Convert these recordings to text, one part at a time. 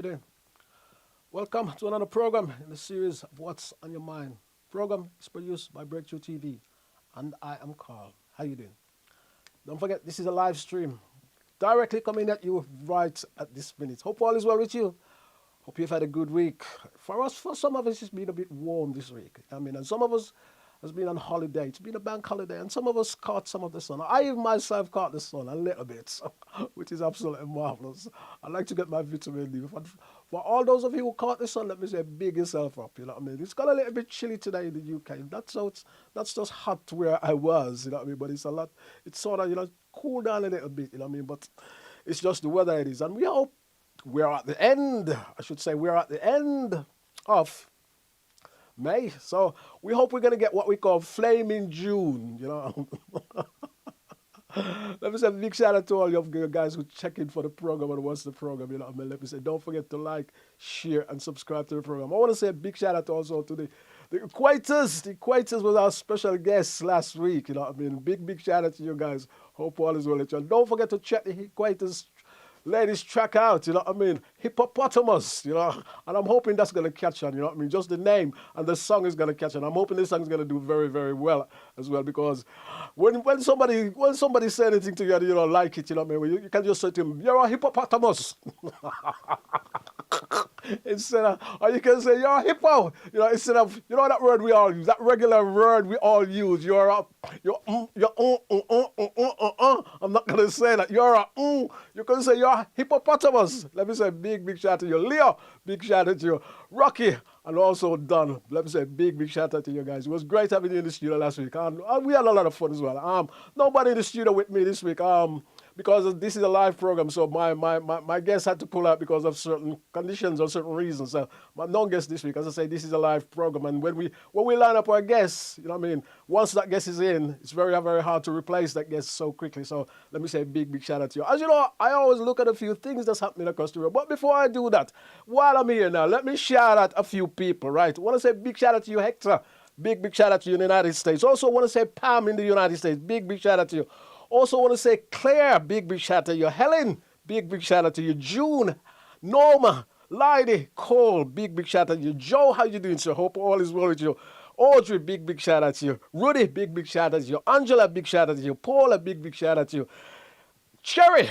you doing? Welcome to another program in the series of What's on Your Mind. Program is produced by Breakthrough TV, and I am Carl. How you doing? Don't forget, this is a live stream directly coming at you right at this minute. Hope all is well with you. Hope you've had a good week. For some of us, it's been a bit warm this week. And some of us has been on holiday. It's been a bank holiday, and some of us caught some of the sun. I even myself caught the sun a little bit, so, which is absolutely marvelous. I like to get my vitamin D. For all those of you who caught the sun, let me say, big yourself up. You know what I mean? It's got a little bit chilly today in the UK. That's just hot where I was. You know what I mean? But it's a lot. It's sort of cool down a little bit. You know what I mean? But it's just the weather it is, and we hope we're at the end. I should say we're at the end of May. So we hope we're going to get what we call Flaming June, Let me say a big shout out to all of you guys who check in for the program and watch the program, Let me say, don't forget to like, share, and subscribe to the program. I want to say a big shout out also to the Equators. The Equators was our special guest last week, Big shout out to you guys. Hope all is well with you. Don't forget to check the Equators ladies track out, Hippopotamus, and I'm hoping that's going to catch on, Just the name and the song is going to catch on. I'm hoping this song is going to do very, very well as well, because when somebody say anything to you and you don't like it, you can just say to him, you're a hippopotamus. Instead of, or you can say, you're a hippo, instead of, that word we all use, that regular word we all use, I'm not going to say that, you can say, you're a hippopotamus. Let me say big shout out to you. Leo, big shout out to you. Rocky, and also Don. Let me say big shout out to you guys. It was great having you in the studio last week. And we had a lot of fun as well. Nobody in the studio with me this week. Because this is a live program, so my guests had to pull out because of certain conditions or certain reasons. So no guest this week. As I say, this is a live program, and when we line up our guests, once that guest is in, it's very, very hard to replace that guest so quickly. So let me say big shout out to you. As you know, I always look at a few things that's happening across the world. But before I do that, while I'm here now, let me shout out a few people, right? I want to say big shout out to you, Hector. Big shout out to you in the United States. Also want to say Pam in the United States. Big shout out to you. Also want to say Claire, big shout out to you. Helen, big shout out to you. June, Norma, Lydie, Cole, big shout out to you. Joe, how you doing, sir? Hope all is well with you. Audrey, big shout out to you. Rudy, big shout out to you. Angela, big shout out to you. Paula, big shout out to you. Cherry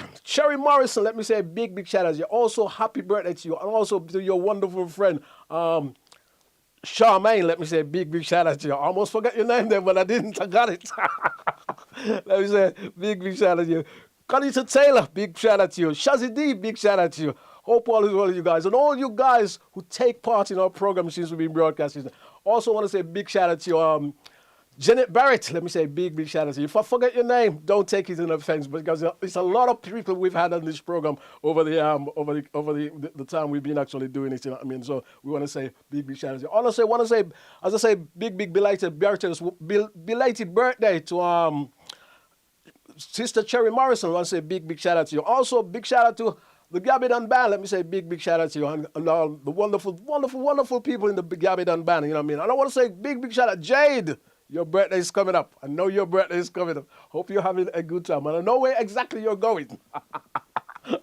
Morrison, let me say big shout out to you. Also, happy birthday to you. And also to your wonderful friend, Charmaine, let me say big shout out to you. I almost forgot your name there, but I didn't. I got it. Let me say big shout out to you. Connie Taylor, big shout out to you. Shazzy D, big shout out to you. Hope all is well with you guys. And all you guys who take part in our program since we've been broadcasting. Also want to say big shout out to you. Janet Barrett, let me say big shout out to you. If I forget your name, don't take it in offense, because it's a lot of people we've had on this program over the time we've been actually doing it. So we want to say big shout out to you. Also, want to say, as I say, big belated birthday to Sister Cherry Morrison. I want to say big shout out to you. Also, big shout out to the Gabidan Band. Let me say big shout out to you, and all the wonderful people in the Gabidan Band. And I want to say big shout out, Jade. Your birthday is coming up. I know your birthday is coming up. Hope you're having a good time. And I know where exactly you're going.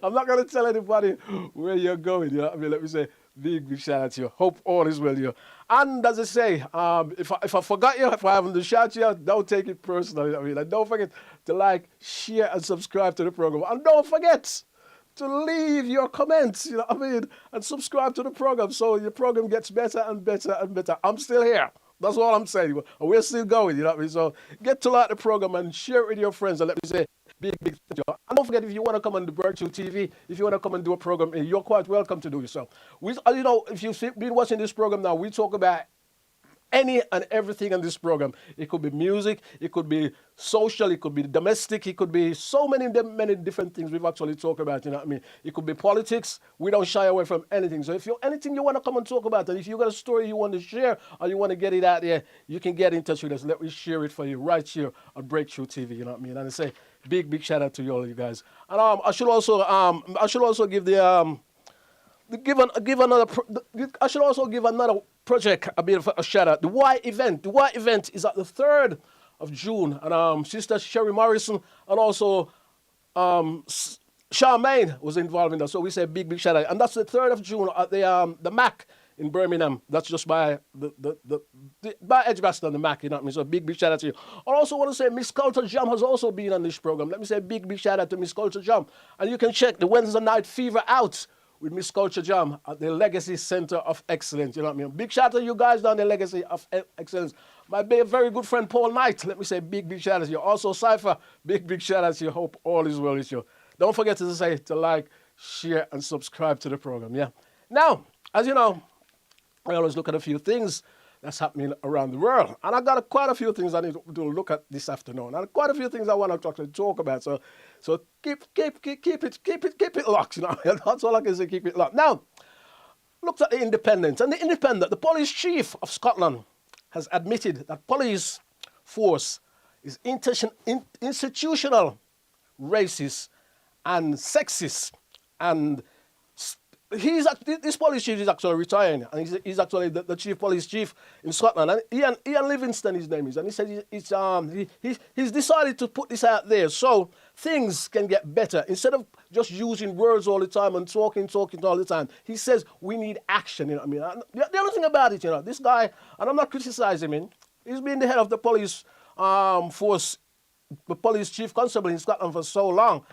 I'm not going to tell anybody where you're going. Let me say big shout out to you. Hope all is well here. And as I say, if I forgot you, if I haven't shout you out, don't take it personally. And don't forget to like, share, and subscribe to the program. And don't forget to leave your comments, and subscribe to the program so your program gets better and better and better. I'm still here. That's all I'm saying. We're still going, So get to like the program and share it with your friends. And let me say big thank you. And don't forget, if you want to come on the Breakthrough TV, if you want to come and do a program, you're quite welcome to do so. If you've been watching this program now, we talk about any and everything in this program. It could be music, it could be social, it could be domestic, it could be so many different things we've actually talked about, It could be politics. We don't shy away from anything. So if you're anything you want to come and talk about, and if you've got a story you want to share or you want to get it out there, you can get in touch with us. Let me share it for you right here on Breakthrough TV, And I say big shout out to you all, you guys. And I should also give the I should also give another project a bit of a shout out. The Y event. The Y event is at the 3rd of June, and Sister Sherry Morrison and also Charmaine was involved in that, so we say big shout out. And that's the 3rd of June at the MAC in Birmingham. That's just by by Edgbaston, the MAC, you know what I mean? So big shout out to you. I also want to say Miss Culture Jam has also been on this program. Let me say big shout out to Miss Culture Jam. And you can check the Wednesday Night Fever out with Miss Culture Jam at the Legacy Center of Excellence. You know what I mean? Big shout out to you guys down the Legacy of Excellence. My very good friend Paul Knight, let me say big shout out to you. Also Cypher, big shout out to you. Hope all is well with you. Don't forget to say to like, share, and subscribe to the program. Yeah. Now, as you know, I always look at a few things that's happening around the world, and I got quite a few things I need to look at this afternoon, and quite a few things I want to talk about. So keep it locked. You know, that's all I can say. Keep it locked. Now, looked at the Independent, and the Independent, the police chief of Scotland, has admitted that police force is institutional, racist, and sexist, and this police chief is actually retiring, and he's actually the chief police chief in Scotland. And Ian Livingston, his name is, and he said he's decided to put this out there so things can get better. Instead of just using words all the time and talking all the time, he says we need action. You know what I mean? And the other thing about it, you know, this guy, and I'm not criticizing him, he's been the head of the police force, the police chief constable in Scotland for so long.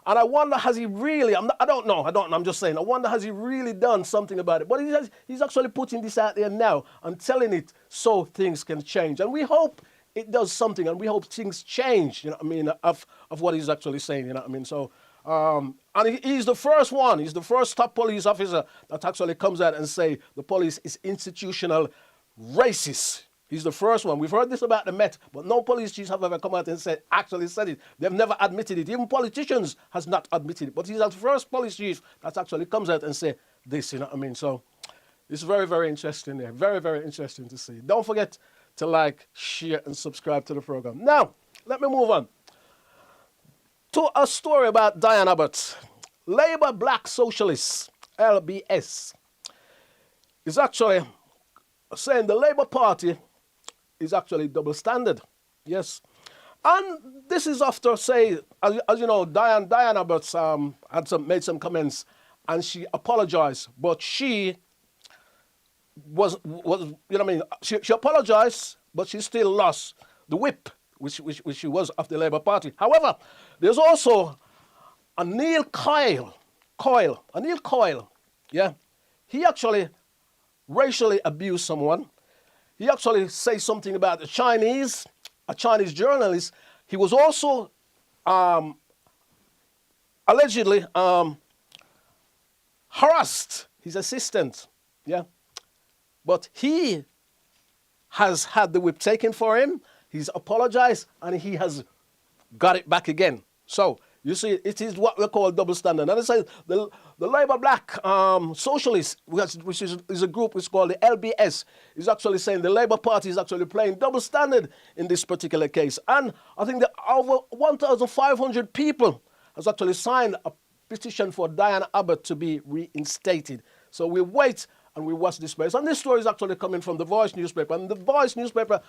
And I wonder, has he really, I don't know, I'm just saying, I wonder, has he really done something about it? But he's actually putting this out there now and telling it so things can change. And we hope it does something, and we hope things change, you know what I mean, of what he's actually saying, you know what I mean? So, and he's the first one, he's the first top police officer that actually comes out and say the police is institutional racist. He's the first one. We've heard this about the Met, but no police chiefs have ever come out and actually said it. They've never admitted it. Even politicians has not admitted it. But he's the first police chief that actually comes out and say this, you know what I mean? So it's very, very interesting there. Very, very interesting to see. Don't forget to like, share, and subscribe to the program. Now, let me move on to a story about Diane Abbott. Labour Black Socialists, LBS, is actually saying the Labour Party is actually double standard. Yes. And this is after, say, as you know, Diane Abbott made some comments, and she apologized, but she was you know what I mean? She apologized, but she still lost the whip, which she was of the Labour Party. However, there's also a Neil Coyle, yeah. He actually racially abused someone. He actually said something about a Chinese journalist. He was also allegedly harassed his assistant, yeah. But he has had the whip taken for him. He's apologized, and he has got it back again. So you see, it is what we call double standard. And it says the Labour Black Socialists, which is a group which is called the LBS, is actually saying the Labour Party is actually playing double standard in this particular case. And I think that over 1,500 people has actually signed a petition for Diane Abbott to be reinstated. So we wait and we watch this space. And this story is actually coming from The Voice newspaper. And The Voice newspaper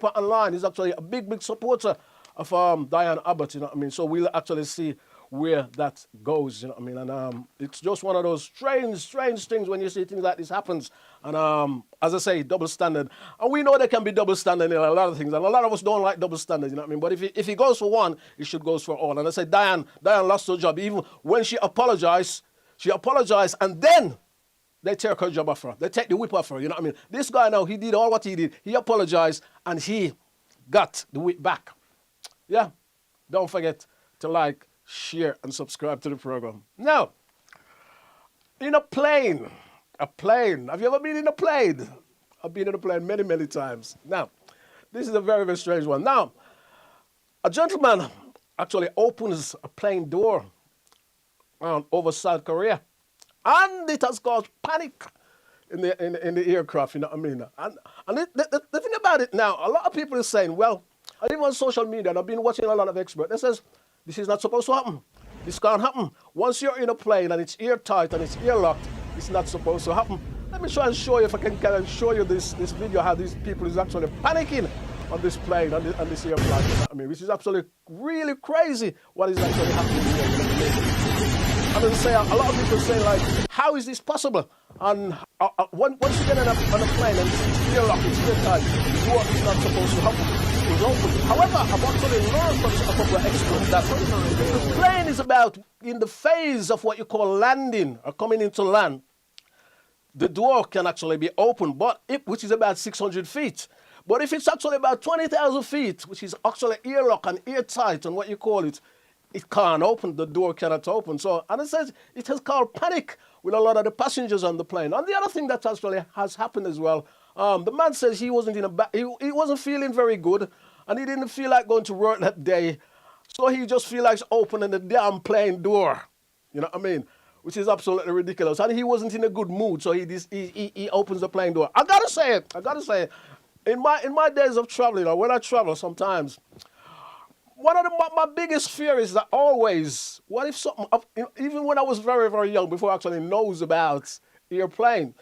online is actually a big supporter of Diane Abbott, you know what I mean? So we'll actually see where that goes, you know what I mean? And it's just one of those strange things when you see things like this happens. And as I say, double standard. And we know there can be double standard in a lot of things. And a lot of us don't like double standard, you know what I mean? But if he goes for one, he should go for all. And I say Diane lost her job. Even when she apologized, and then they take her job off her. They take the whip off her, you know what I mean? This guy now, he did all what he did. He apologized, and he got the whip back. Yeah, don't forget to like, share, and subscribe to the program. Now, in a plane. Have you ever been in a plane? I've been in a plane many times. Now, this is a very strange one. Now, a gentleman actually opens a plane door over South Korea, and it has caused panic in the aircraft, you know what I mean? And the thing about it now, a lot of people are saying, well, I live on social media, and I've been watching a lot of experts. They says, this is not supposed to happen. This can't happen. Once you're in a plane and it's airtight and it's airlocked, it's not supposed to happen. Let me try and show you, if I can show you this video, how these people is actually panicking on this plane, on this airplane. You know what I mean, which is absolutely really crazy what is actually happening here. You know what I mean? And as I say, a lot of people say, like, how is this possible? And once you get on a plane and it's airlock, it's airtight, the door is not supposed to happen. It was open. However, I've actually learned from a couple of experts that if the plane is about in the phase of what you call landing or coming into land, the door can actually be open, which is about 600 feet. But if it's actually about 20,000 feet, which is actually airlock and airtight and what you call it, it can't open, the door cannot open. So, and it says it has caused panic with a lot of the passengers on the plane. And the other thing that actually has happened as well, the man says he wasn't he wasn't feeling very good, and he didn't feel like going to work that day. So he just feels like opening the damn plane door. You know what I mean? Which is absolutely ridiculous. And he wasn't in a good mood, so he opens the plane door. I gotta say it. In my days of traveling, or when I travel sometimes, one of my biggest fear is that always, what if something, even when I was very, very young, before I actually knows about airplane,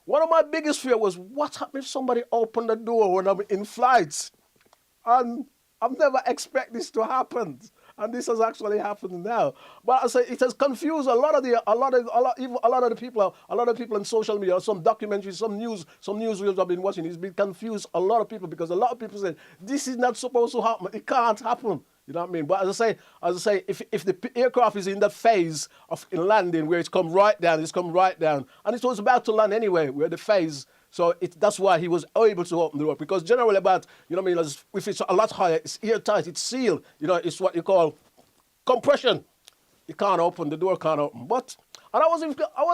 one of my biggest fear was, what happens if somebody opened the door when I'm in flights? And I've never expected this to happen. And this has actually happened now. But I say it has confused a lot of the people in social media, some documentaries, some newsreels I've been watching. It's been confused a lot of people because a lot of people say this is not supposed to happen. It can't happen. You know what I mean? But as I say, if the aircraft is in that phase of landing where it's come right down, and it was about to land anyway, where the phase. So that's why he was able to open the door. Because generally about, you know what I mean, if it's a lot higher, it's airtight, it's sealed. You know, it's what you call compression. It can't open, the door can't open. But, and I was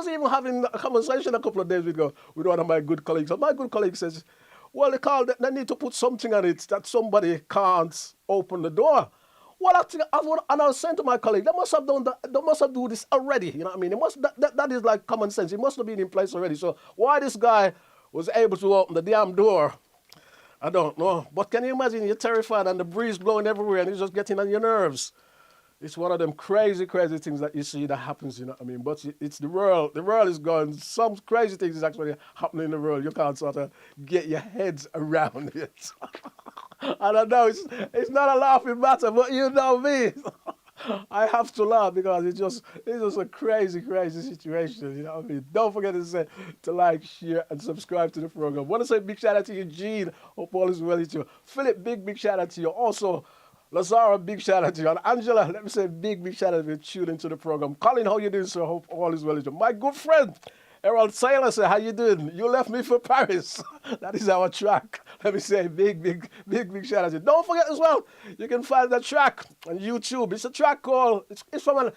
even having a conversation a couple of days ago with one of my good colleagues. And my good colleague says, well, they need to put something on it that somebody can't open the door. Well, I was saying to my colleague, they must have done this already. You know what I mean? That is like common sense. It must have been in place already. So why this guy was able to open the damn door, I don't know. But can you imagine, you're terrified and the breeze blowing everywhere and it's just getting on your nerves. It's one of them crazy, crazy things that you see that happens, you know what I mean? But it's the world. The world is going, some crazy things is actually happening in the world. You can't sort of get your heads around it. I don't know, it's not a laughing matter, but you know me. I have to laugh because it's just a crazy, crazy situation. You know what I mean? Don't forget to like, share, and subscribe to the program. I want to say big shout out to Eugene. Hope all is well with you. Philip, big shout out to you. Also, Lazara, big shout out to you. And Angela, let me say big shout out to you tuning into the program. Colin, how you doing, sir? Hope all is well with you. My good friend, Errol Taylor, say, how you doing? You left me for Paris. That is our track. Let me say big shout out to you. Don't forget as well, you can find that track on YouTube. It's a track called, it's from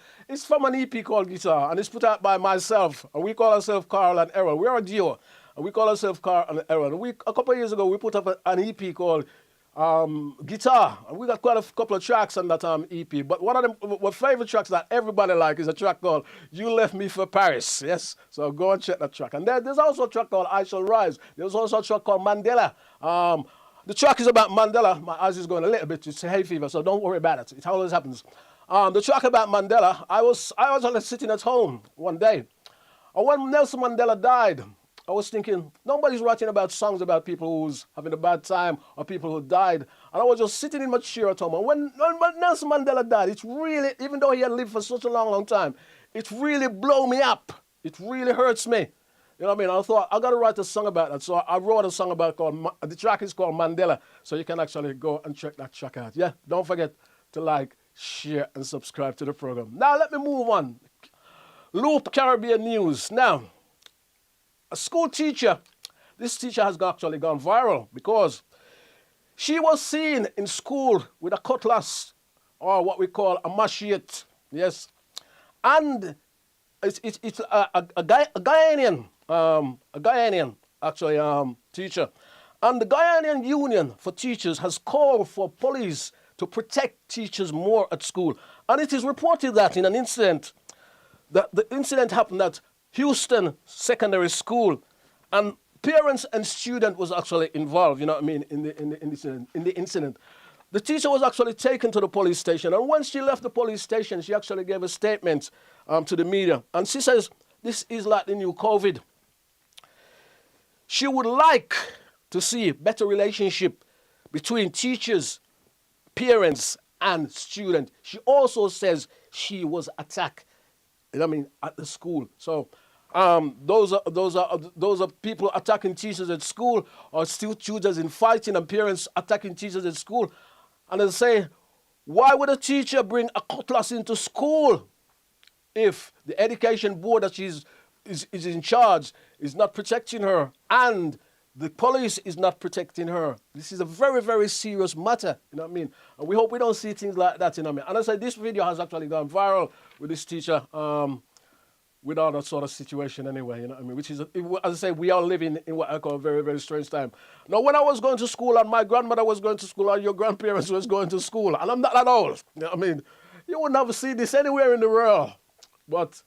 an EP called Guitar, and it's put out by myself. And we call ourselves Carl and Errol. We're a duo, and we call ourselves Carl and Errol. And a couple of years ago, we put up an EP called Guitar, and we got quite a couple of tracks on that EP. But one of my favorite tracks that everybody like is a track called "You Left Me for Paris." Yes, so go and check that track. And there's also a track called "I Shall Rise." There's also a track called "Mandela." The track is about Mandela. My eyes is going a little bit. It's hay fever, so don't worry about it. It always happens. The track about Mandela. I was sitting at home one day, and when Nelson Mandela died, I was thinking, nobody's writing about songs about people who's having a bad time or people who died. And I was just sitting in my chair at home. And when Nelson Mandela died, it's really, even though he had lived for such a long, long time, it really blew me up. It really hurts me. You know what I mean? I thought, I got to write a song about that. So I wrote a song the track is called Mandela. So you can actually go and check that track out. Yeah, don't forget to like, share, and subscribe to the program. Now let me move on. Loop Caribbean News. Now, a school teacher, this teacher has actually gone viral because she was seen in school with a cutlass, or what we call a machete, yes. And it's a Ghanaian actually teacher. And the Ghanaian Union for Teachers has called for police to protect teachers more at school. And it is reported that in an incident, that the incident happened at Houston Secondary School, and parents and student was actually involved, you know what I mean, in the incident. The teacher was actually taken to the police station, and when she left the police station, she actually gave a statement to the media, and she says, this is like the new COVID. She would like to see better relationship between teachers, parents, and students. She also says she was attacked, at the school. So those are people attacking teachers at school, or still tutors in fighting, and parents attacking teachers at school. And they say, why would a teacher bring a cutlass into school if the education board that is in charge is not protecting her, and the police is not protecting her? This is a very, very serious matter, And we hope we don't see things like that, And I say this video has actually gone viral with this teacher, with all that sort of situation anyway, which is, as I say, we are living in what I call a very, very strange time. Now, when I was going to school, and my grandmother was going to school, and your grandparents was going to school, and I'm not that old, you wouldn't have seen this anywhere in the world. But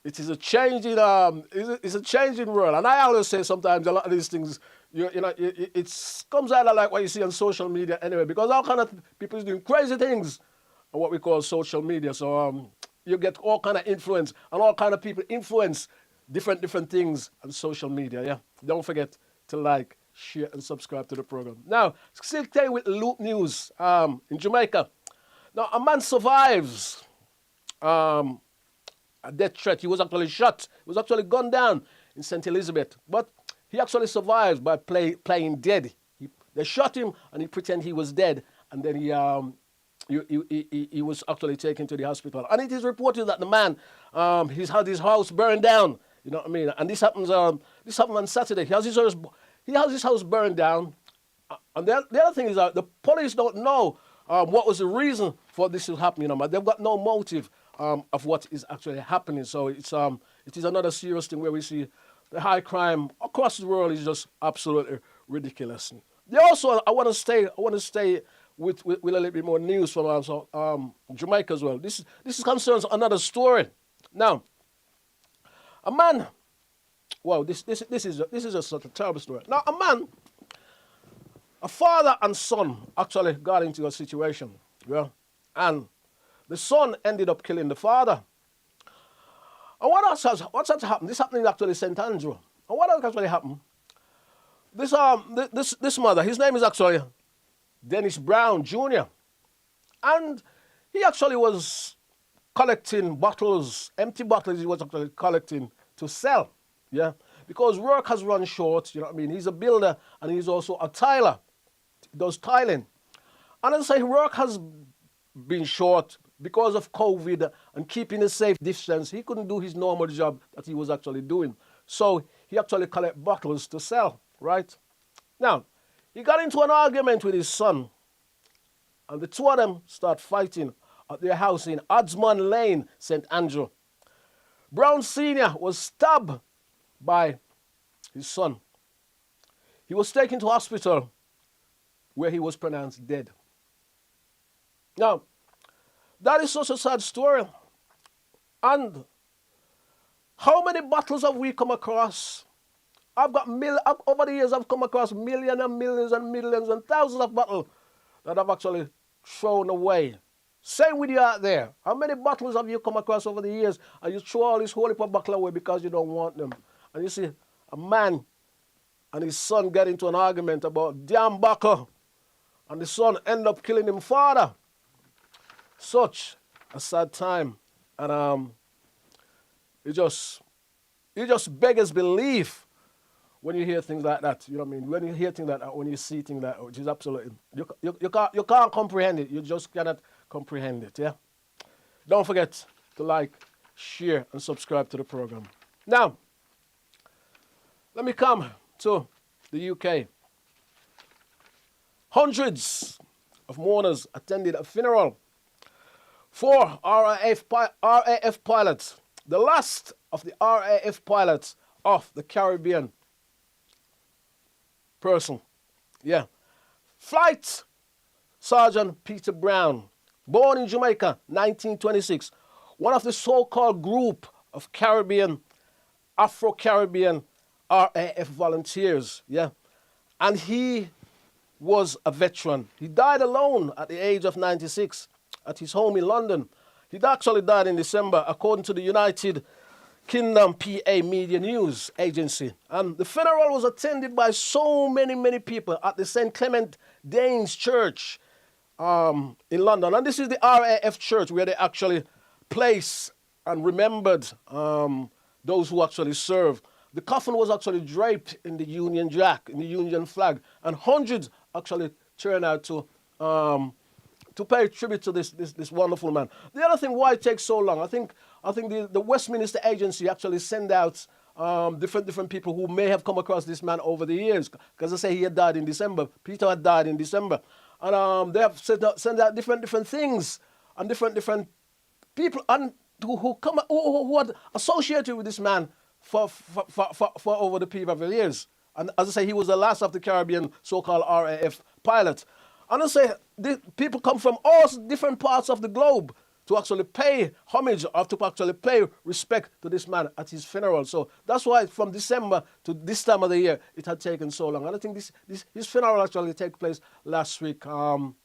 it is a changing, it's a changing world. And I always say sometimes a lot of these things, it comes out of like what you see on social media anyway, because all kind of people is doing crazy things on what we call social media. So you get all kind of influence, and all kind of people influence different things on social media, yeah? Don't forget to like, share, and subscribe to the program. Now, still staying with loop news in Jamaica. Now, a man survives a death threat. He was actually shot. He was actually gunned down in St. Elizabeth. But he actually survives by playing dead. They shot him, and he pretended he was dead, and then he was actually taken to the hospital. And it is reported that the man, he's had his house burned down. And this happened on Saturday. He has his house burned down. And the other thing is that the police don't know what was the reason for this to happen. They've got no motive of what is actually happening. So it is another serious thing where we see the high crime across the world is just absolutely ridiculous. I want to stay with a little bit more news from Jamaica as well. This concerns another story. Now, a man. Wow, this is just such a terrible story. Now, a father and son actually got into a situation, and the son ended up killing the father. And what's happened? This happened in actually St. Andrew. And what else actually happened? This mother, his name is actually Dennis Brown Jr. And he actually was collecting bottles, empty bottles he was actually collecting to sell, because work has run short, He's a builder, and he's also a tiler. He does tiling. And I say work has been short because of COVID and keeping a safe distance. He couldn't do his normal job that he was actually doing. So he actually collect bottles to sell, right? Now, he got into an argument with his son, and the two of them start fighting at their house in Oddsman Lane, St. Andrew. Brown Sr. was stabbed by his son. He was taken to hospital where he was pronounced dead. Now, that is such a sad story. And how many bottles have we come across? Over the years, I've come across millions and millions and millions and thousands of bottles that I've actually thrown away. Same with you out there. How many bottles have you come across over the years, and you throw all this whole heap of bottles away because you don't want them? And you see, a man and his son get into an argument about damn bottle, and the son end up killing his father. Such a sad time. And it just beggars belief when you hear things like that. When you hear things like that, when you see things like that, which is absolutely, you can't comprehend it. You just cannot comprehend it, yeah? Don't forget to like, share, and subscribe to the program. Now, let me come to the UK. Hundreds of mourners attended a funeral for RAF pilots, the last of the RAF pilots of the Caribbean person. Yeah. Flight Sergeant Peter Brown, born in Jamaica, 1926, one of the so-called group of Afro-Caribbean RAF volunteers, yeah. And he was a veteran. He died alone at the age of 96 at his home in London. He actually died in December, according to the United Kingdom PA Media News Agency. And the funeral was attended by so many, many people at the St. Clement Danes Church in London. And this is the RAF church where they actually place and remembered those who actually served. The coffin was actually draped in the Union Jack, in the Union flag, and hundreds actually turned out to pay tribute to this wonderful man. The other thing, why it takes so long, I think the Westminster Agency actually send out different people who may have come across this man over the years, because I say he had died in December. Peter had died in December, and they have sent out different things and different people and who had associated with this man for over the period of years. And as I say, he was the last of the Caribbean so-called RAF pilot. And I say, people come from all different parts of the globe to actually pay homage or to actually pay respect to this man at his funeral. So that's why from December to this time of the year, it had taken so long. And I think his funeral actually took place last week, early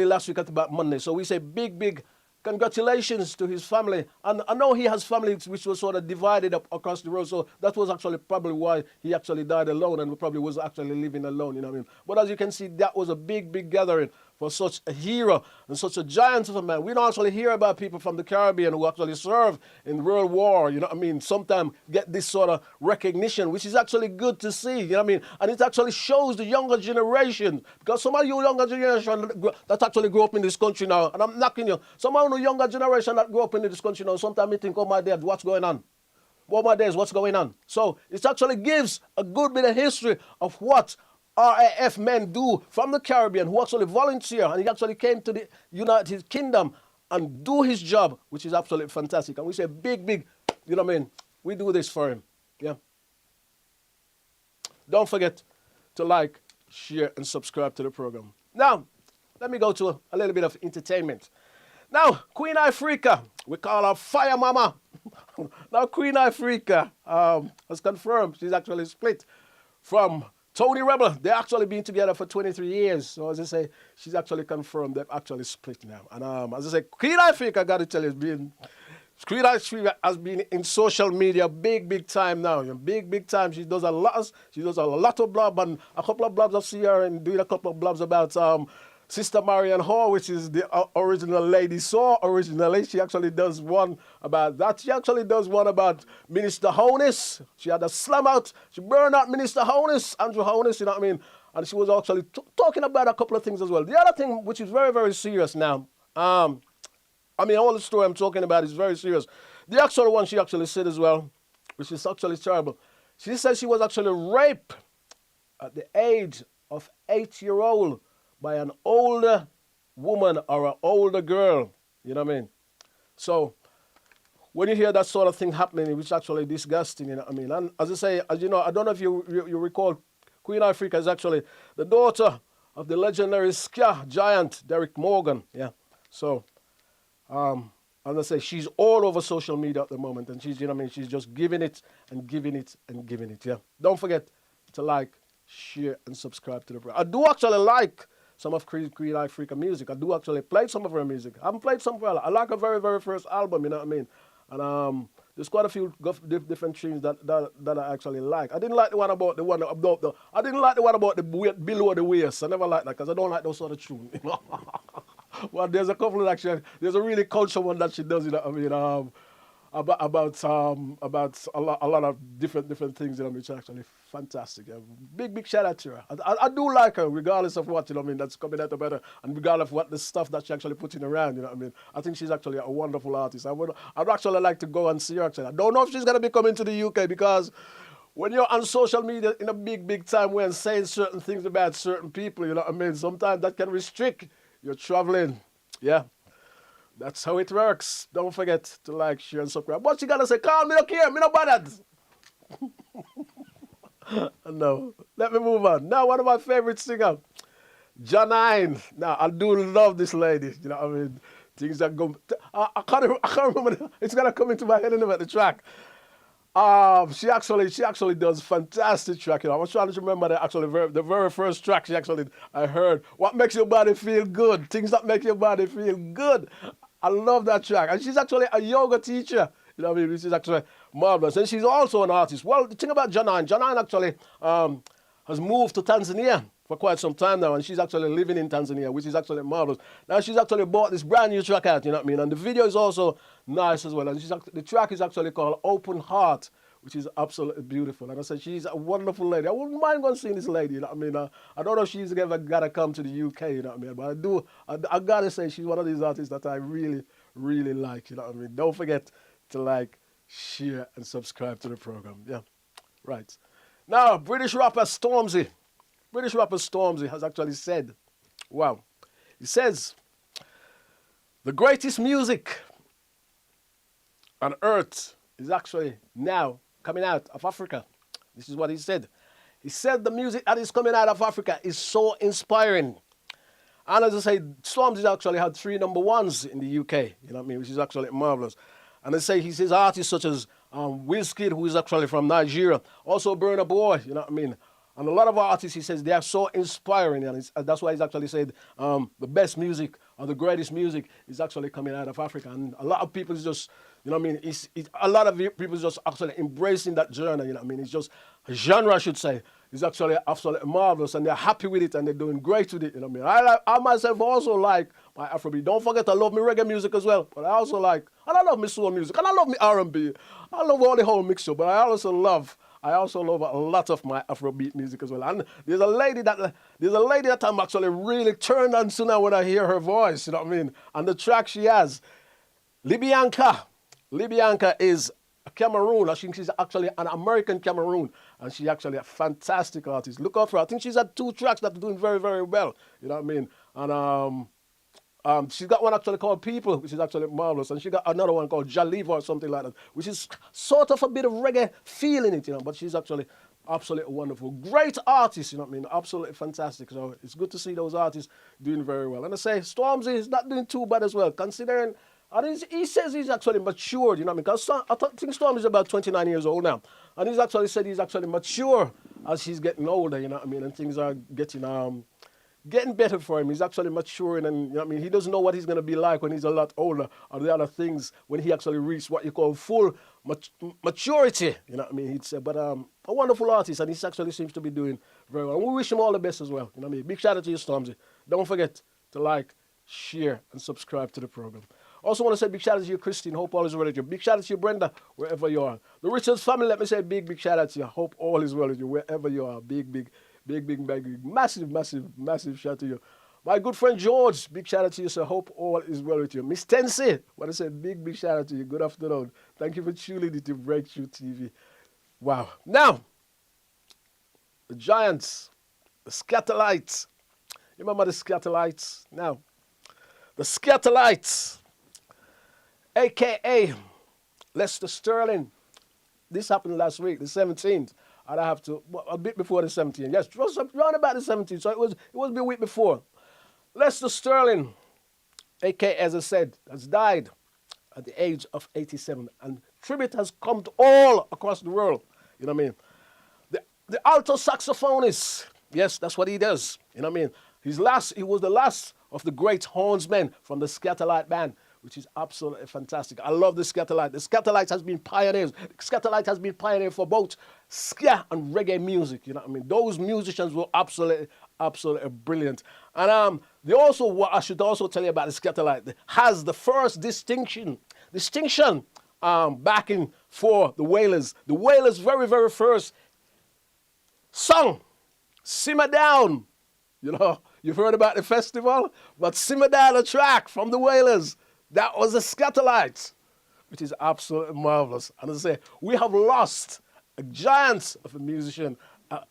last week at about Monday. So we say big congratulations to his family. And I know he has family which was sort of divided up across the road. So that was actually probably why he actually died alone and probably was actually living alone, you know what I mean? But as you can see, that was a big gathering for such a hero and such a giant of a man. We don't actually hear about people from the Caribbean who actually served in World War, you know what I mean? Sometimes get this sort of recognition, which is actually good to see, you know what I mean? And it actually shows the younger generation, because some of you younger generation that actually grew up in this country now, and I'm knocking you, some of the younger generation that grew up in this country now, sometimes you think, oh my dad, what's going on? Oh my days, what's going on? So it actually gives a good bit of history of what RAF men do from the Caribbean who actually volunteer, and he actually came to the United Kingdom and do his job, which is absolutely fantastic. And we say big, you know what I mean? We do this for him. Yeah. Don't forget to like, share, and subscribe to the program. Now, let me go to a little bit of entertainment. Now, Queen Ifrica, we call her Fire Mama. Now, Queen Ifrica has confirmed she's actually split from Tony Rebel. They've actually been together for 23 years. So as I say, she's actually confirmed they've actually split now. And as I say, Queen Ifrica, I got to tell you, Queen Ifrica has been in social media big time now. You know, big time. She does a lot of blog, and a couple of blogs I've seen her and doing a couple of blogs about Sister Marian Hall, which is the original Lady Saw originally. She actually does one about that. She actually does one about Minister Honus. She had a slam out. She burned out Minister Honus, Andrew Honus, you know what I mean? And she was actually talking about a couple of things as well. The other thing, which is very serious now, I mean, all the story I'm talking about is very serious. The actual one she actually said as well, which is actually terrible. She said she was actually raped at the age of 8-year-old by an older woman or an older girl, you know what I mean? So when you hear that sort of thing happening, it's actually disgusting, you know what I mean? And as I say, as you know, I don't know if you recall, Queen Ifrica is actually the daughter of the legendary ska giant Derek Morgan, yeah? So, as I say, she's all over social media at the moment, and she's, you know what I mean, she's just giving it and giving it and giving it, yeah? Don't forget to like, share, and subscribe to the program. I do actually like some of Queen Ifrica music. I do actually play some of her music. I haven't played some of her. I like her very first album, you know what I mean? And there's quite a few different tunes that I actually like. I didn't like the one about I didn't like the one about the below the waist. I never liked that because I don't like those sort of tunes. You know? Well, there's a couple of actually, there's a really cultural one that she does, you know what I mean? About a lot of different things, you know, which are actually fantastic. Yeah. Big shout out to her. I do like her, regardless of what, you know what I mean, that's coming out about her, and regardless of what the stuff that she actually putting around, you know what I mean. I think she's actually a wonderful artist. I'd actually like to go and see her actually. I don't know if she's gonna be coming to the UK, because when you're on social media in a big time way and saying certain things about certain people, you know what I mean, sometimes that can restrict your traveling. Yeah. That's how it works. Don't forget to like, share, and subscribe. What you gotta say? Call me, don't care. Me no bothered. No. Let me move on. Now, one of my favorite singers, Janine. Now, I do love this lady. You know what I mean? Things that go... I can't remember. It's gonna come into my head in about the track. She actually does fantastic track. You know, I was trying to remember the very first track I heard. What makes your body feel good? Things that make your body feel good. I love that track. And she's actually a yoga teacher You know what I mean? Which is actually marvelous. And she's also an artist. Well, the thing about Janine actually has moved to Tanzania for quite some time now, and she's actually living in Tanzania, which is actually marvelous. Now she's actually bought this brand new track out, you know what I mean? And the video is also nice as well. And the track is actually called Open Heart, which is absolutely beautiful. And I said, she's a wonderful lady. I wouldn't mind going seeing this lady, you know what I mean? I don't know if she's ever got to come to the UK, you know what I mean? But I got to say, she's one of these artists that I really, really like, you know what I mean? Don't forget to like, share, and subscribe to the program. Yeah, right. Now, British rapper Stormzy has actually said, wow, he says, the greatest music on earth is actually now coming out of Africa. This is what he said. He said the music that is coming out of Africa is so inspiring. And as I say, Stormzy actually had 3 number ones in the UK, you know what I mean, which is actually marvelous. And they say he says artists such as Wizkid, who is actually from Nigeria, also Burna Boy, you know what I mean. And a lot of artists, he says, they are so inspiring, and that's why he's actually said the best music or the greatest music is actually coming out of Africa. And a lot of people just, you know what I mean, a lot of people just actually embracing that genre, you know what I mean. It's just a genre, I should say, is actually absolutely marvelous, and they're happy with it, and they're doing great with it, you know what I mean. I myself also like my Afrobeat. Don't forget, I love me reggae music as well, but I also like, and I love me soul music, and I love me R&B. I love all the whole mixture, but I also love a lot of my Afrobeat music as well. And there's a lady that I'm actually really turned on to now when I hear her voice, you know what I mean? And the track she has, Libyanka. Libyanka is a Cameroon. I think she's actually an American Cameroon, and she's actually a fantastic artist. Look out for her. I think she's had 2 tracks that are doing very, very well, you know what I mean? And she's got one actually called People, which is actually marvelous. And she got another one called Jaliva or something like that, which is sort of a bit of reggae feel in it, you know. But she's actually absolutely wonderful. Great artist, you know what I mean? Absolutely fantastic. So it's good to see those artists doing very well. And I say Stormzy is not doing too bad as well, considering, and he says he's actually matured, you know what I mean? Because I think Stormzy is about 29 years old now. And he's actually said he's actually mature as he's getting older, you know what I mean? And things are getting better for him. He's actually maturing, and you know what I mean, he doesn't know what he's going to be like when he's a lot older, or the other things when he actually reaches what you call full maturity, you know what I mean, he'd say. But a wonderful artist, and he actually seems to be doing very well. And we wish him all the best as well, you know what I mean. Big shout out to you, Stormzy. Don't forget to like, share, and subscribe to the program. Also want to say big shout out to you, Christine. Hope all is well with you. Big shout out to you, Brenda, wherever you are. The Richards family, let me say big shout out to you. Hope all is well with you, wherever you are. Big, massive shout out to you. My good friend George, big shout out to you, sir. Hope all is well with you. Miss Tensi, want to say big shout out to you. Good afternoon. Thank you for tuning into Breakthrough TV. Wow. Now, the Giants, the Scatterlights. You remember the Scatterlights? Now, the Scatterlights, a.k.a. Lester Sterling. This happened last week, the 17th. And I have to, a bit before the 17th. Yes, just around about the 17th. So it was a week before. Lester Sterling, a.k.a. as I said, has died at the age of 87. And tribute has come to all across the world. You know what I mean? The alto saxophonist, yes, that's what he does. You know what I mean? He was the last of the great hornsmen from the Scatterlight band, which is absolutely fantastic. I love the Scatterlight. The Scatterlight has been pioneers. The Scatterlight has been pioneer for both ska and reggae music. You know what I mean? Those musicians were absolutely brilliant. And what I should also tell you about the Scatterlight, has the first distinction backing for the Wailers. The Wailers' very, very first song, Simmer Down. You know, you've heard about the festival, but Simmer Down, a track from the Wailers. That was the Scatterlights, which is absolutely marvelous. And as I say, we have lost a giant of a musician,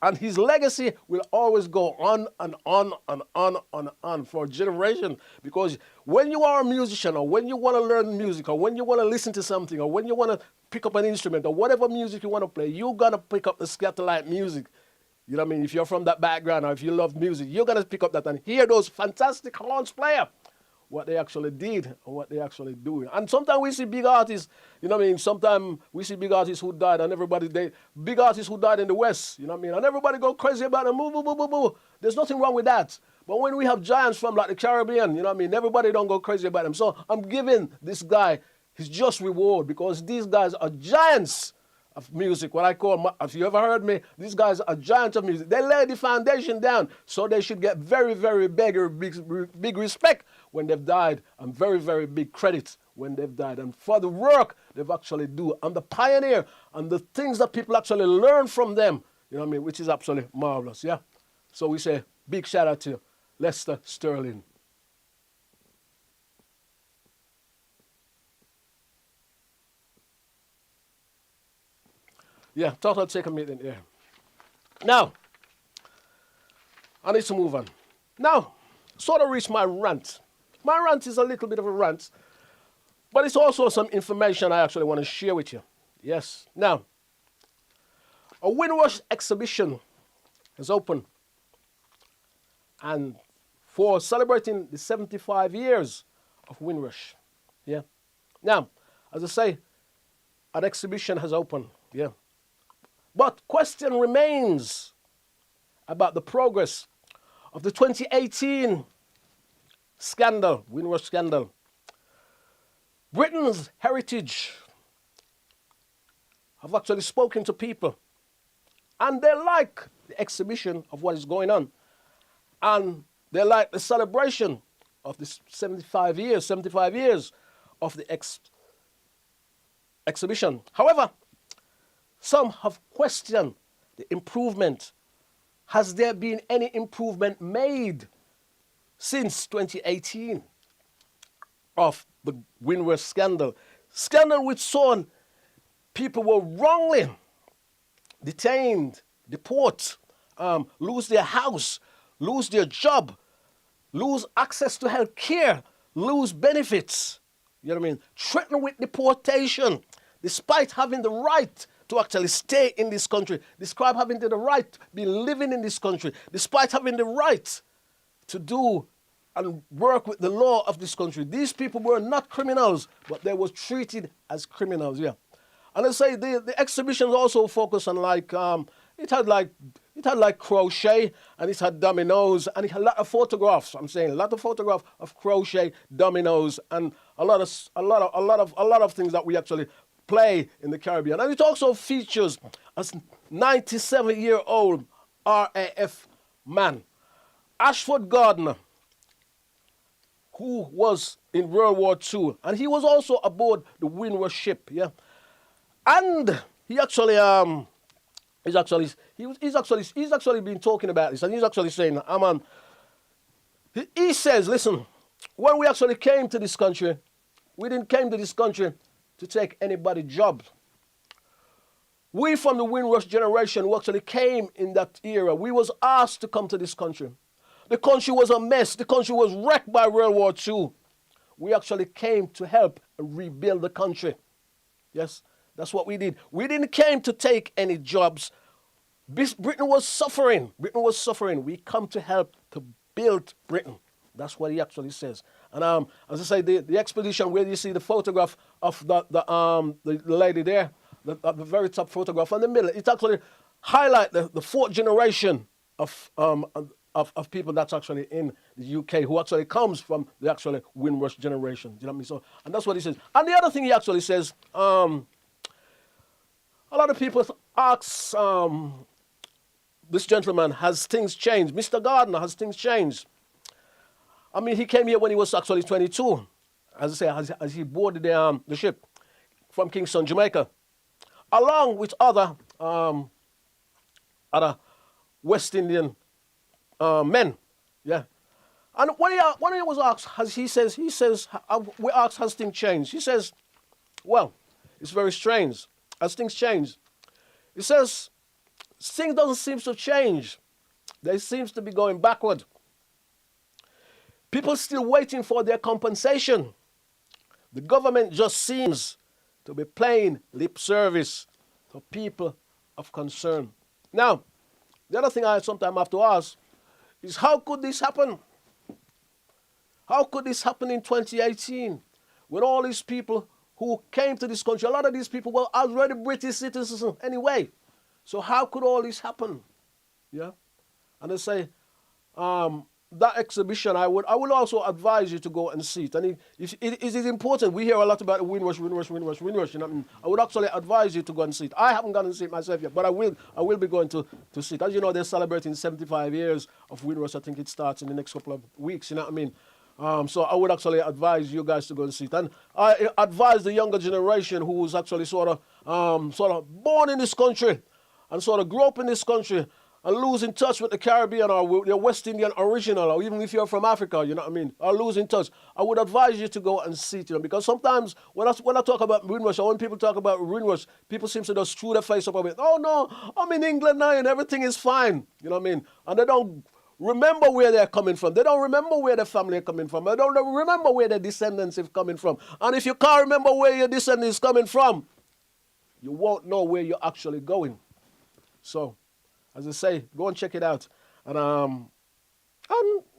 and his legacy will always go on and on and on and on for a generation. Because when you are a musician, or when you want to learn music, or when you want to listen to something, or when you want to pick up an instrument, or whatever music you want to play, you're going to pick up the Scatterlight music. You know what I mean? If you're from that background, or if you love music, you're going to pick up that and hear those fantastic horns player, what they actually did and what they actually do. And sometimes we see big artists, you know what I mean? Sometimes we see big artists who died, and big artists who died in the West, you know what I mean? And everybody go crazy about them, boo, boo, boo, boo, boo. There's nothing wrong with that. But when we have giants from like the Caribbean, you know what I mean? Everybody don't go crazy about them. So I'm giving this guy his just reward, because these guys are giants of music. What I call, if you ever heard me, these guys are giants of music. They laid the foundation down, so they should get very, very big respect when they've died, and very, very big credit when they've died, and for the work they've actually do, and the pioneer, and the things that people actually learn from them, you know what I mean, which is absolutely marvelous, yeah? So we say, big shout out to Lester Sterling. Yeah, thought I'd take a minute there. Now, I need to move on. Now, sort of reached my rant. My rant is a little bit of a rant, but it's also some information I actually want to share with you. Yes. Now, a Windrush exhibition is open, and for celebrating the 75 years of Windrush. Yeah. Now, as I say, an exhibition has opened. Yeah. But question remains about the progress of the 2018 scandal, Windrush scandal. Britain's Heritage have actually spoken to people, and they like the exhibition of what is going on, and they like the celebration of this 75 years of the exhibition. However, some have questioned the improvement. Has there been any improvement made since 2018 of the Windrush scandal? Scandal which saw people were wrongly detained, deported, lose their house, lose their job, lose access to health care, lose benefits, you know what I mean, threatened with deportation, despite having the right to actually stay in this country, despite having the right to be living in this country, despite having the right to do and work with the law of this country. These people were not criminals, but they were treated as criminals, yeah. And I say the exhibitions also focused on it had like crochet, and it had dominoes, and it had a lot of photographs. I'm saying a lot of photographs of crochet, dominoes, and a lot of things that we actually play in the Caribbean. And it also features a 97-year-old RAF man, Ashford Gardner, who was in World War II, and he was also aboard the Windrush ship, yeah. And he actually he's actually been talking about this, and he's actually saying, he says, listen, when we actually came to this country, we didn't came to this country to take anybody's job. We from the Windrush generation who actually came in that era, we was asked to come to this country. The country was a mess. The country was wrecked by World War II. We actually came to help rebuild the country. Yes, that's what we did. We didn't came to take any jobs. Britain was suffering. Britain was suffering. We come to help to build Britain. That's what he actually says. And as I say, the expedition where you see the photograph of the lady there, the very top photograph in the middle, it actually highlight the fourth generation of people that's actually in the UK, who actually comes from the actually Windrush generation. You know what I mean? So, and that's what he says. And the other thing he actually says, a lot of people ask this gentleman, has things changed? Mr. Gardner, has things changed? I mean, he came here when he was actually 22, as I say, as he boarded the ship from Kingston, Jamaica, along with other West Indian men, yeah. And when he was asked, he says, we asked, has things changed? He says, well, it's very strange. As things change, he says, things doesn't seem to change. They seems to be going backward. People still waiting for their compensation. The government just seems to be playing lip service to people of concern. Now, the other thing I sometimes have to ask is, how could this happen? How could this happen in 2018 when all these people who came to this country, a lot of these people were already British citizens anyway. So how could all this happen? Yeah? And they say, that exhibition, I would also advise you to go and see it. And it is important. We hear a lot about the Windrush. You know what I mean? I would actually advise you to go and see it. I haven't gone and see it myself yet, but I will be going to see it. As you know, they're celebrating 75 years of Windrush. I think it starts in the next couple of weeks. You know what I mean? So I would actually advise you guys to go and see it. And I advise the younger generation who was actually sort of born in this country and sort of grew up in this country and losing touch with the Caribbean or your West Indian original, or even if you're from Africa, you know what I mean, or losing touch, I would advise you to go and see it, because sometimes when I talk about Windrush, or when people talk about Windrush, people seem to just screw their face up a bit. Oh no, I'm in England now and everything is fine, you know what I mean? And they don't remember where they're coming from. They don't remember where their family are coming from. They don't remember where their descendants are coming from. And if you can't remember where your descendants are coming from, you won't know where you're actually going. So, as I say, go and check it out, and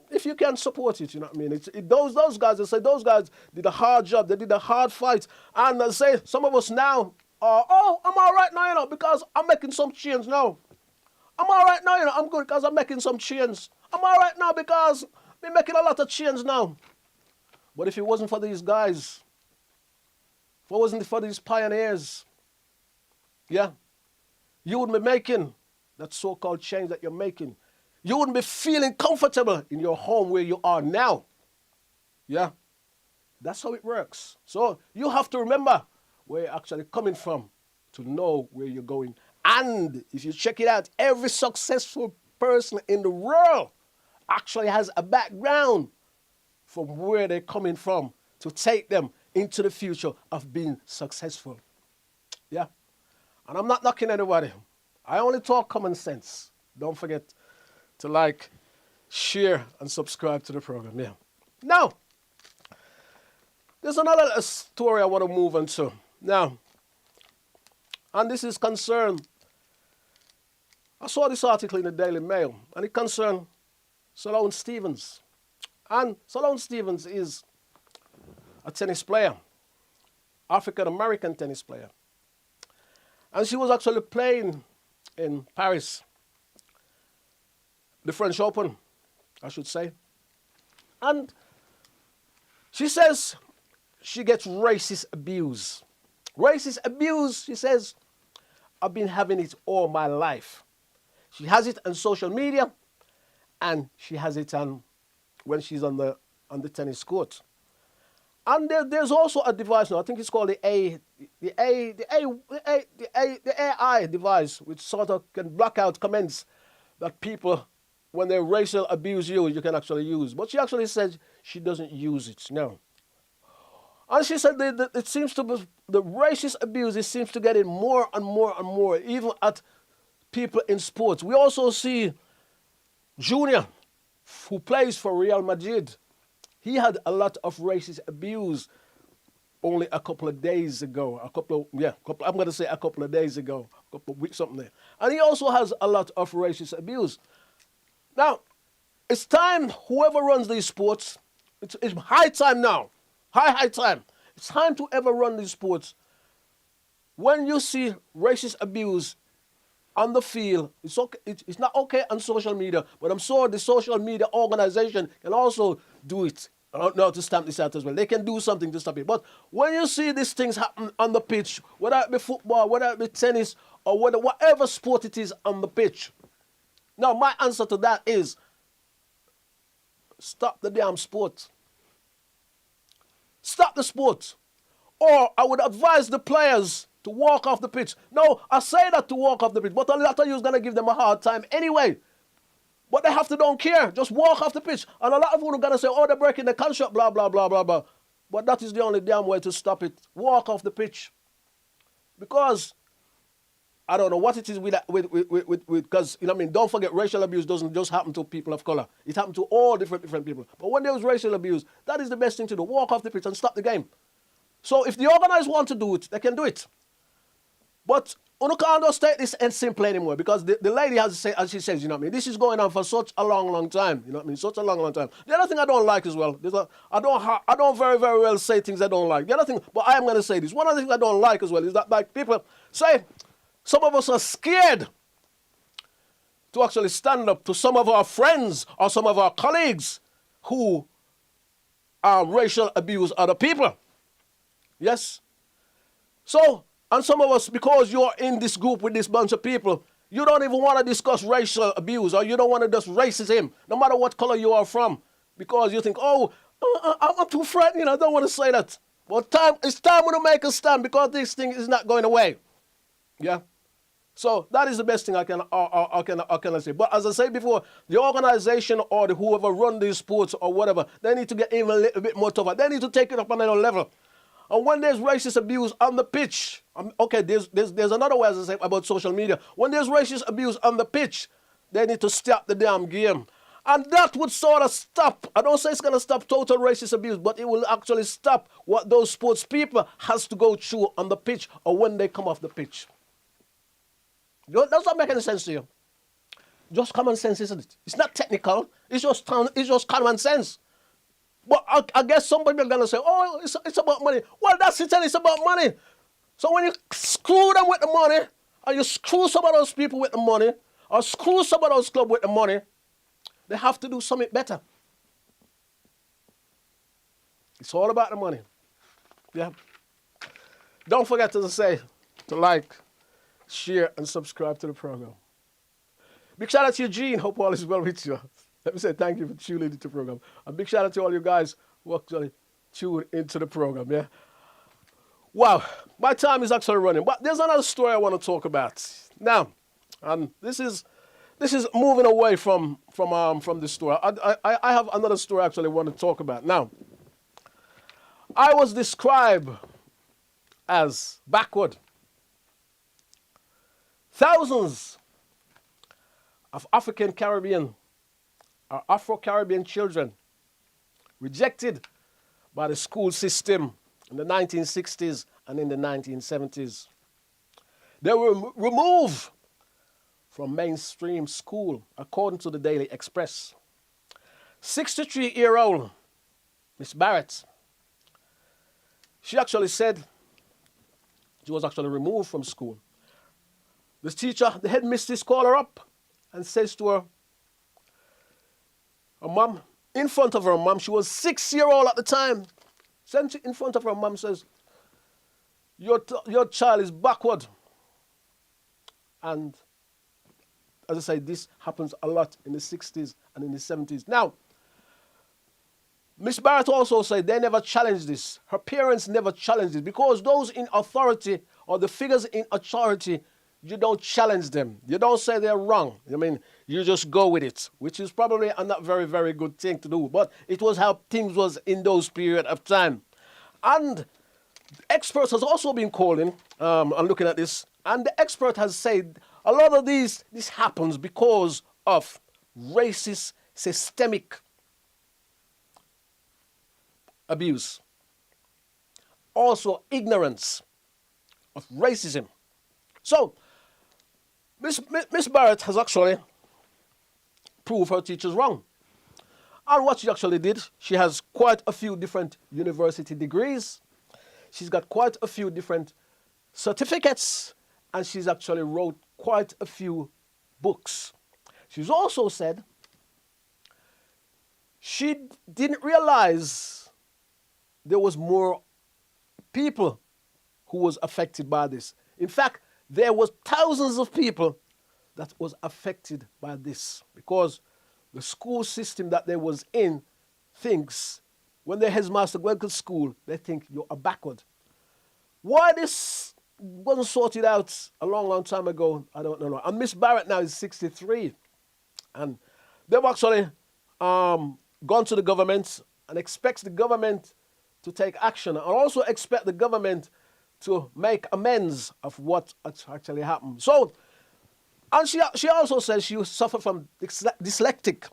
if you can support it, you know what I mean. Those guys, those guys did a hard job. They did a hard fight, and I say some of us now, I'm all right now, because I'm making some change now. I'm all right now, I'm good because I'm making some change. I'm all right now because we're making a lot of change now. But if it wasn't for these guys, if it wasn't for these pioneers, yeah, you wouldn't be making that so-called change that you're making. You wouldn't be feeling comfortable in your home where you are now. Yeah, that's how it works. So you have to remember where you're actually coming from to know where you're going. And if you check it out, every successful person in the world actually has a background from where they're coming from to take them into the future of being successful. Yeah, and I'm not knocking anybody. I only talk common sense. Don't forget to like, share, and subscribe to the program. Yeah. Now, there's another story I want to move on to. Now, and this is concerned, I saw this article in the Daily Mail, and it concerned Sloane Stephens. And Sloane Stephens is a tennis player, African-American tennis player. And she was actually playing in Paris, the French Open, I should say. And she says she gets racist abuse. Racist abuse, she says, I've been having it all my life. She has it on social media, and she has it on when she's on the tennis court. And there's also a device now. I think it's called the AI device, which sort of can block out comments that people, when they racial abuse you can actually use. But she actually said she doesn't use it now. And she said that it seems to be the racist abuse. It seems to get in more and more and more, even at people in sports. We also see Junior, who plays for Real Madrid. He had a lot of racist abuse only a couple of days ago. I'm going to say a couple of days ago, a couple of weeks, something there. And he also has a lot of racist abuse. Now, it's time, whoever runs these sports, it's high time now. High time. It's time to ever run these sports. When you see racist abuse on the field, it's not okay on social media, but I'm sure the social media organization can also do it. I don't know how to stamp this out as well. They can do something to stop it. But when you see these things happen on the pitch, whether it be football, whether it be tennis, or whatever sport it is on the pitch, now my answer to that is stop the damn sport. Stop the sport. Or I would advise the players to walk off the pitch. No, I say that to walk off the pitch, but a lot of you is going to give them a hard time anyway. But they have to don't care. Just walk off the pitch. And a lot of people are going to say, oh, they're breaking the contract, blah, blah, blah, blah, blah. But that is the only damn way to stop it. Walk off the pitch. Because I don't know what it is because, you know what I mean, don't forget, racial abuse doesn't just happen to people of color. It happens to all different people. But when there's racial abuse, that is the best thing to do. Walk off the pitch and stop the game. So if the organizers want to do it, they can do it. But you can't just take this and simple anymore, because the lady has to say, as she says, you know what I mean, this is going on for such a long time, you know what I mean, such a long time. The other thing I don't like as well, I don't very well say things I don't like. The other thing, but I am going to say this, one of the things I don't like as well is that, like, people say, some of us are scared to actually stand up to some of our friends or some of our colleagues who racial abuse other people. Yes? So, and some of us, because you're in this group with this bunch of people, you don't even want to discuss racial abuse, or you don't want to discuss racism, no matter what color you are from, because you think, oh, I'm too frightened, I don't want to say that. Well, it's time to make a stand, because this thing is not going away. Yeah? So that is the best thing I can say. But as I said before, the organization or whoever run these sports or whatever, they need to get even a little bit more tougher. They need to take it up another level. And when there's racist abuse on the pitch, okay, there's another way, as I say, about social media. When there's racist abuse on the pitch, they need to stop the damn game. And that would sort of stop. I don't say it's going to stop total racist abuse, but it will actually stop what those sports people has to go through on the pitch or when they come off the pitch. Does that make any sense to you? Just common sense, isn't it? It's not technical. It's just common sense. But I guess somebody are going to say, oh, it's about money. Well, that's it, and it's about money. So when you screw them with the money, or you screw some of those people with the money, or screw some of those clubs with the money, they have to do something better. It's all about the money. Yeah. Don't forget to say, to like, share, and subscribe to the program. Big shout out to Eugene. Hope all is well with you. Let me say thank you for tuning into the program. A big shout out to all you guys who actually tuned into the program. Yeah. Wow, my time is actually running, but there's another story I want to talk about now, and this is moving away from this story. I have another story I actually want to talk about now. I was described as backward. Thousands of Afro-Caribbean children rejected by the school system in the 1960s and in the 1970s. They were removed from mainstream school, according to the Daily Express. 63-year-old Miss Barrett, she actually said she was actually removed from school. This teacher, the headmistress, called her up and says to her mom, in front of her mom, she was 6-year-old at the time, in front of her mom, says, your child is backward. And as I say, this happens a lot in the 60s and in the 70s. Now, Miss Barrett also said they never challenged this. Her parents never challenged it, because those in authority or the figures in authority, you don't challenge them. You don't say they're wrong. I mean, you just go with it, which is probably a not very, very good thing to do. But it was how things was in those period of time. And experts has also been calling and looking at this. And the expert has said a lot of this happens because of racist, systemic abuse. Also ignorance of racism. So, Miss Barrett has actually proved her teachers wrong. And what she actually did, she has quite a few different university degrees. She's got quite a few different certificates. And she's actually wrote quite a few books. She's also said she didn't realize there was more people who was affected by this. In fact, there was thousands of people that was affected by this, because the school system that they was in thinks when their headmaster went to school, they think you're a backward. Why this wasn't sorted out a long, long time ago, I don't know. And Miss Barrett now is 63. And they've actually gone to the government and expects the government to take action, and also expect the government to make amends of what actually happened. So, and she also says she suffered from dyslexic.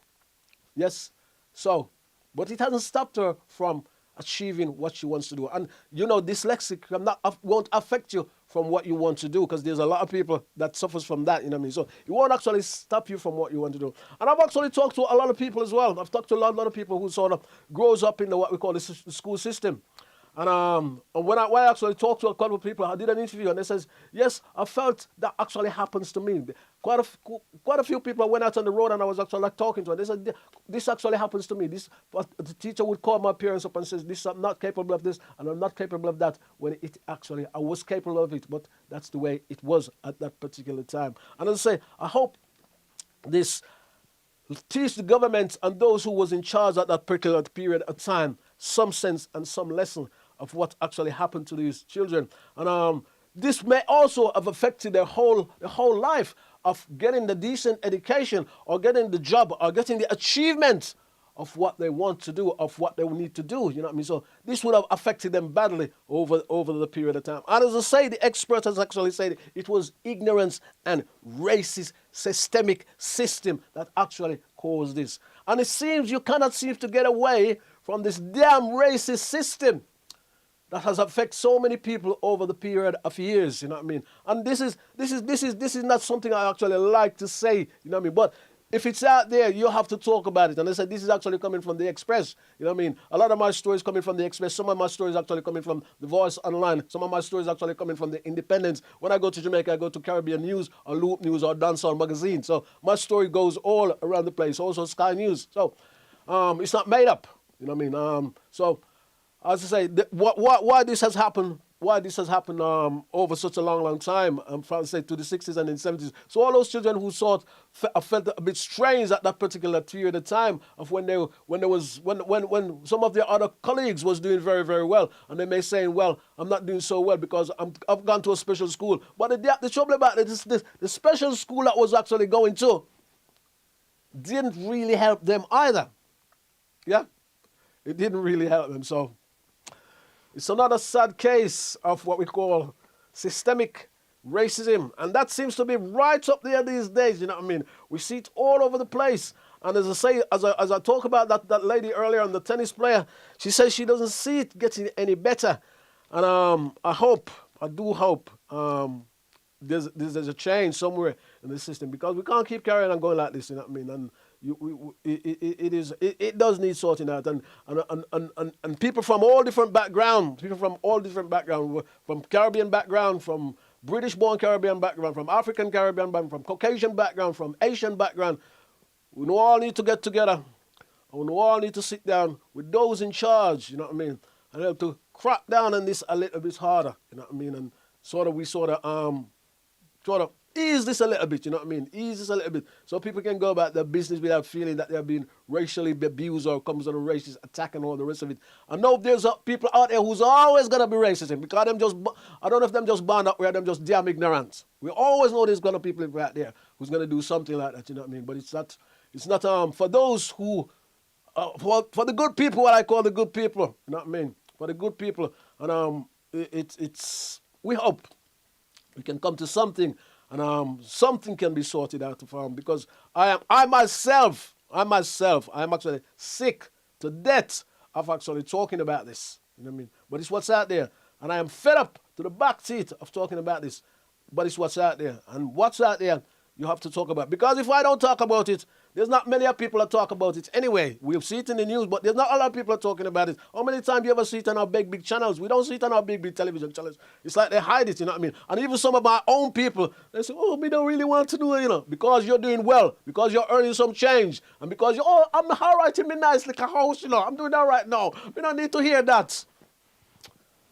Yes. So, but it hasn't stopped her from achieving what she wants to do. And you know, dyslexic won't affect you from what you want to do, because there's a lot of people that suffers from that, you know what I mean? So it won't actually stop you from what you want to do. And I've actually talked to a lot of people as well. I've talked to a lot of people who sort of grows up in what we call the school system. And when I actually talked to a couple of people, I did an interview, and they says, yes, I felt that actually happens to me. Quite a few people, I went out on the road and I was actually like talking to, and they said, this actually happens to me. This, but the teacher would call my parents up and says, this, I'm not capable of this, and I'm not capable of that, when it actually, I was capable of it, but that's the way it was at that particular time. And as I say, I hope this teach the government and those who was in charge at that particular period of time some sense and some lesson of what actually happened to these children. And this may also have affected their whole life of getting the decent education or getting the job or getting the achievement of what they want to do, of what they need to do. You know what I mean? So this would have affected them badly over the period of time. And as I say, the expert has actually said it was ignorance and racist systemic system that actually caused this. And it seems you cannot seem to get away from this damn racist system that has affected so many people over the period of years. You know what I mean? And this is not something I actually like to say. You know what I mean? But if it's out there, you have to talk about it. And I said, this is actually coming from the Express. You know what I mean? A lot of my stories coming from the Express. Some of my stories actually coming from the Voice Online. Some of my stories actually coming from the Independence. When I go to Jamaica, I go to Caribbean News or Loop News or Dancehall Magazine. So my story goes all around the place. Also Sky News. So it's not made up. You know what I mean? So as I say, why this has happened over such a long time, from say to the 60s and the 70s. So all those children who felt a bit strange at that particular period of time of when some of their other colleagues was doing very, very well, and they may say, well, I'm not doing so well because I've gone to a special school. But the trouble about it is the special school that was actually going to didn't really help them either. Yeah, it didn't really help them. So it's another sad case of what we call systemic racism. And that seems to be right up there these days, you know what I mean? We see it all over the place. And as I say, as I talk about that lady earlier on, the tennis player, she says she doesn't see it getting any better. And I do hope there's a change somewhere in the system, because we can't keep carrying on going like this, you know what I mean? And it does need sorting out, and people from all different backgrounds, from Caribbean background, from British-born Caribbean background, from African Caribbean background, from Caucasian background, from Asian background, we all need to get together, and we all need to sit down with those in charge, you know what I mean, and help to crack down on this a little bit harder, you know what I mean, and sort of ease this a little bit, you know what I mean? Ease this a little bit, so people can go about their business without feeling that they're being racially abused or comes on a racist attack and all the rest of it. I know there's people out there who's always gonna be racist, because I don't know if them just born up or them just damn ignorant. We always know there's gonna be people out there who's gonna do something like that, you know what I mean? But it's not for those who for the good people, what I call the good people, you know what I mean? For the good people, and we hope we can come to something. And something can be sorted out because I myself, I'm actually sick to death of actually talking about this. You know what I mean? But it's what's out there. And I am fed up to the back teeth of talking about this. But it's what's out there. And what's out there, you have to talk about. Because if I don't talk about it, there's not many people that talk about it anyway. We'll see it in the news, but there's not a lot of people talking about it. How many times do you ever see it on our big channels? We don't see it on our big television channels. It's like they hide it, you know what I mean? And even some of my own people, they say, oh, we don't really want to do it, you know, because you're doing well, because you're earning some change, and because I'm all right in me nice like a house, you know, I'm doing all right now. We don't need to hear that.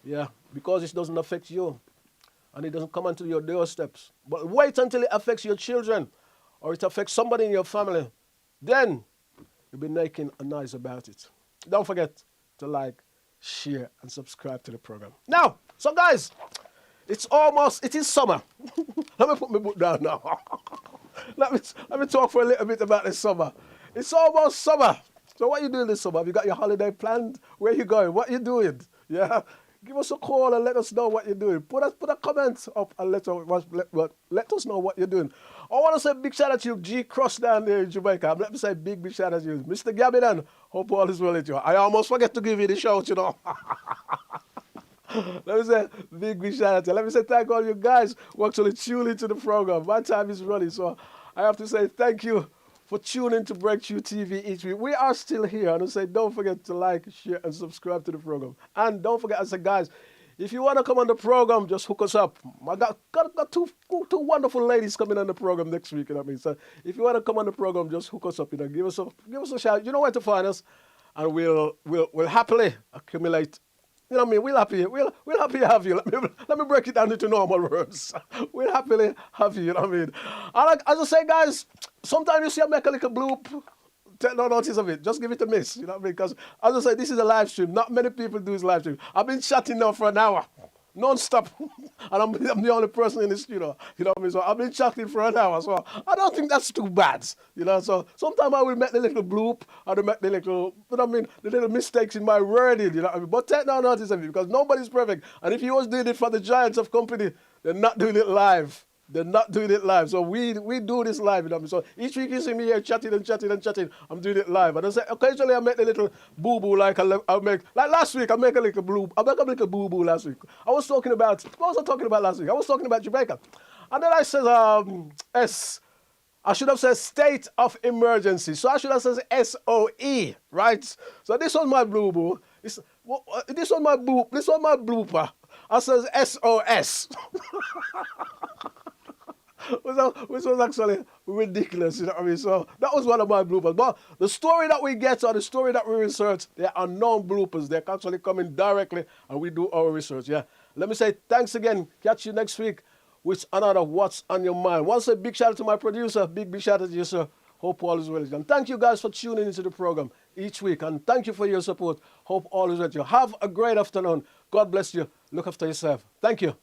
Yeah, because it doesn't affect you, and it doesn't come onto your doorsteps. But wait until it affects your children, or it affects somebody in your family, then you'll be making a noise about it. Don't forget to like, share, and subscribe to the program. Now, so guys, it is summer. Let me put my book down now. let me talk for a little bit about this summer. It's almost summer. So what are you doing this summer? Have you got your holiday planned? Where are you going? What are you doing? Yeah. Give us a call and let us know what you're doing. Put a comment up and let us know what you're doing. I want to say big shout out to you, G Cross down there in Jamaica. Let me say big shout out to you. Mr. Gabidan, hope all is well with you. I almost forget to give you the shout, you know. Let me say big shout out to you. Let me say thank all you guys who actually tune into the program. My time is running, so I have to say thank you for tuning to Breakthrough TV each week. We are still here. And I say, don't forget to like, share, and subscribe to the program. And don't forget, I said, guys, if you want to come on the program, just hook us up. I got two wonderful ladies coming on the program next week. You know what I mean? So if you want to come on the program, just hook us up. You know, give us a shout. You know where to find us, and we'll happily accumulate. You know what I mean? We'll happily have you. Let me break it down into normal words. We'll happily have you. You know what I mean? And as I say, guys, sometimes you see I make a little bloop. Take no notice of it. Just give it a miss. You know what I mean? Because as I say, this is a live stream. Not many people do this live stream. I've been chatting now for an hour, non-stop, and I'm the only person in the studio. You know what I mean? So I've been chatting for an hour. So I don't think that's too bad. You know. So sometimes I will make the little bloop, or make the little, you know what I mean, the little mistakes in my wording. You know what I mean? But take no notice of it because nobody's perfect. And if you was doing it for the giants of company, they're not doing it live. They're not doing it live. So we do this live, you know what I mean? So each week you see me here chatting and chatting and chatting. I'm doing it live. And I say occasionally I make a little boo-boo like last week I make a little boo-boo last week. I was talking about, what was I talking about last week? I was talking about Jamaica. And then I said I should have said state of emergency. So I should have said SOE, right? So this was my boo-boo. This was my blooper. I said SOS. Which was actually ridiculous, you know what I mean? So that was one of my bloopers. But the story that we get or the story that we research, they are non-bloopers. They're actually coming directly and we do our research, yeah? Let me say thanks again. Catch you next week with another What's on Your Mind. Once a big shout out to my producer. Big shout out to you, sir. Hope all is well. And thank you guys for tuning into the program each week. And thank you for your support. Hope all is well. You have a great afternoon. God bless you. Look after yourself. Thank you.